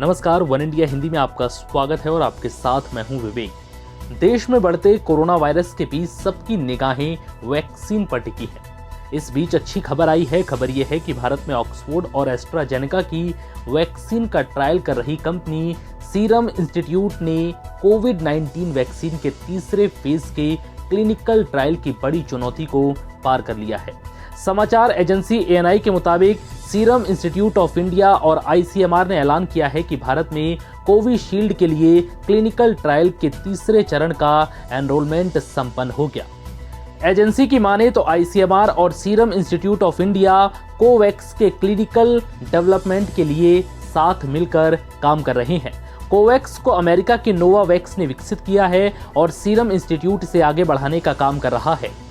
नमस्कार, one India Hindi में आपका स्वागत है और आपके साथ मैं हूं विवेक। देश में बढ़ते कोरोना वायरस के बीच सबकी निगाहें वैक्सीन पर टिकी है। इस बीच अच्छी खबर आई है। खबर यह है कि भारत में ऑक्सफोर्ड और एस्ट्राजेनेका की वैक्सीन का ट्रायल कर रही कंपनी सीरम इंस्टीट्यूट ने कोविड-19 वैक्सीन के तीसरे फेज के क्लिनिकल ट्रायल की बड़ी चुनौती को पार कर लिया है। समाचार एजेंसी ANI के मुताबिक सीरम इंस्टीट्यूट ऑफ इंडिया और ICMR ने ऐलान किया है कि भारत में कोविशील्ड के लिए क्लिनिकल ट्रायल के तीसरे चरण का एनरोलमेंट संपन्न हो गया। एजेंसी की माने तो ICMR और serum institute of India Covax के क्लिनिकल डेवलपमेंट के लिए साथ मिलकर काम कर रहे हैं। कोवैक्स को अमेरिका की नोवावैक्स ने विकसित किया है और सीरम इंस्टीट्यूट से आगे बढ़ाने का काम कर रहा है।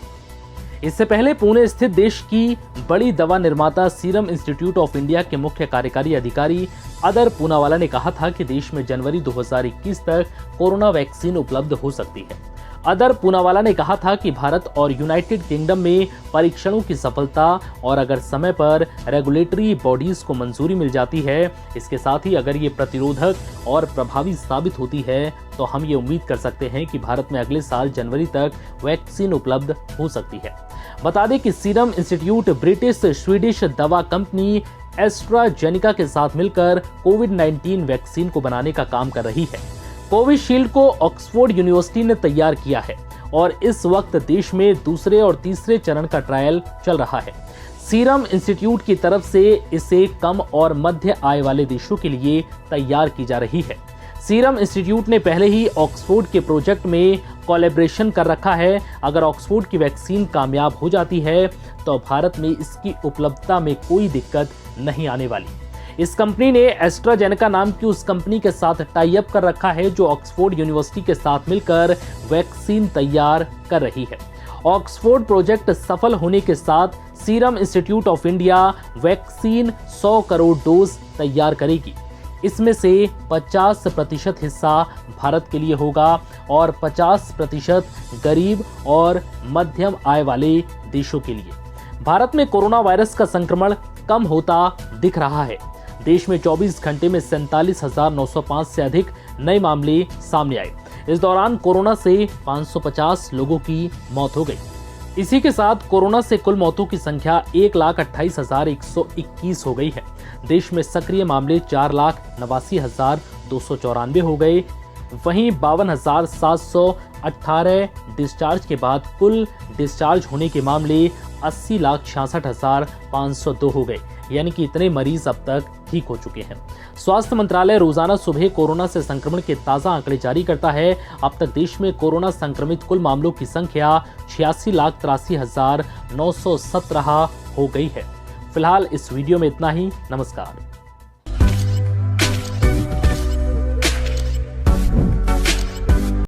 इससे पहले पुणे स्थित देश की बड़ी दवा निर्माता सीरम इंस्टीट्यूट ऑफ इंडिया के मुख्य कार्यकारी अधिकारी अदर पूनावाला ने कहा था कि देश में जनवरी 2021 तक कोरोना वैक्सीन उपलब्ध हो सकती है। अदर पूनावाला ने कहा था कि भारत और यूनाइटेड किंगडम में परीक्षणों की सफलता और अगर समय पर रेगुलेटरी बॉडीज को मंजूरी मिल जाती है, इसके साथ ही अगर ये प्रतिरोधक और प्रभावी साबित होती है, तो हम ये उम्मीद कर सकते हैं कि भारत में अगले साल जनवरी तक वैक्सीन उपलब्ध हो सकती है। बता दें कि सीरम इंस्टीट्यूट ब्रिटिश स्वीडिश दवा कंपनी एस्ट्राजेनेका के साथ मिलकर कोविड-19 वैक्सीन को बनाने का काम कर रही है। कोविशील्ड को ऑक्सफोर्ड यूनिवर्सिटी ने तैयार किया है और इस वक्त देश में दूसरे और तीसरे चरण का ट्रायल चल रहा है। सीरम इंस्टीट्यूट की तरफ से इसे कम और मध्य आय वाले देशों के लिए तैयार की जा रही है। सीरम इंस्टीट्यूट ने पहले ही ऑक्सफोर्ड के प्रोजेक्ट में कोलैबोरेशन कर रखा है। अगर ऑक्सफोर्ड की वैक्सीन कामयाब हो जाती है तो भारत में इसकी उपलब्धता में कोई दिक्कत नहीं आने वाली। इस कंपनी ने एस्ट्राजेनेका नाम की उस कंपनी के साथ टाई अप कर रखा है जो ऑक्सफोर्ड यूनिवर्सिटी के साथ मिलकर वैक्सीन तैयार कर रही है। ऑक्सफोर्ड प्रोजेक्ट सफल होने के साथ serum institute of India vaccine 100 crore dose तैयार करेगी। इसमें से 50% हिस्सा भारत के लिए होगा और 50% गरीब और मध्यम आय वाले देशों के लिए। भारत में कोरोना वायरस का संक्रमण कम होता दिख रहा है। देश में 24 घंटे में 47,905 से अधिक नए मामले सामने आए। इस दौरान कोरोना से 550 लोगों की मौत हो गई। इसी के साथ कोरोना से कुल मौतों की संख्या 1,28,121 हो गई है। देश में सक्रिय मामले 4,89,294 हो गए। वहीं 52,718 डिस्चार्ज के बाद कुल डिस्चार्ज होने के मामले 80,66,502 हो गए, यानी कि इतने मरीज अब तक ठीक हो चुके हैं। स्वास्थ्य मंत्रालय रोजाना सुबह कोरोना से संक्रमण के ताजा आंकड़े जारी करता है। अब तक देश में कोरोना संक्रमित कुल मामलों की संख्या 86,83,917 हो गई है। फिलहाल इस वीडियो में इतना ही। नमस्कार।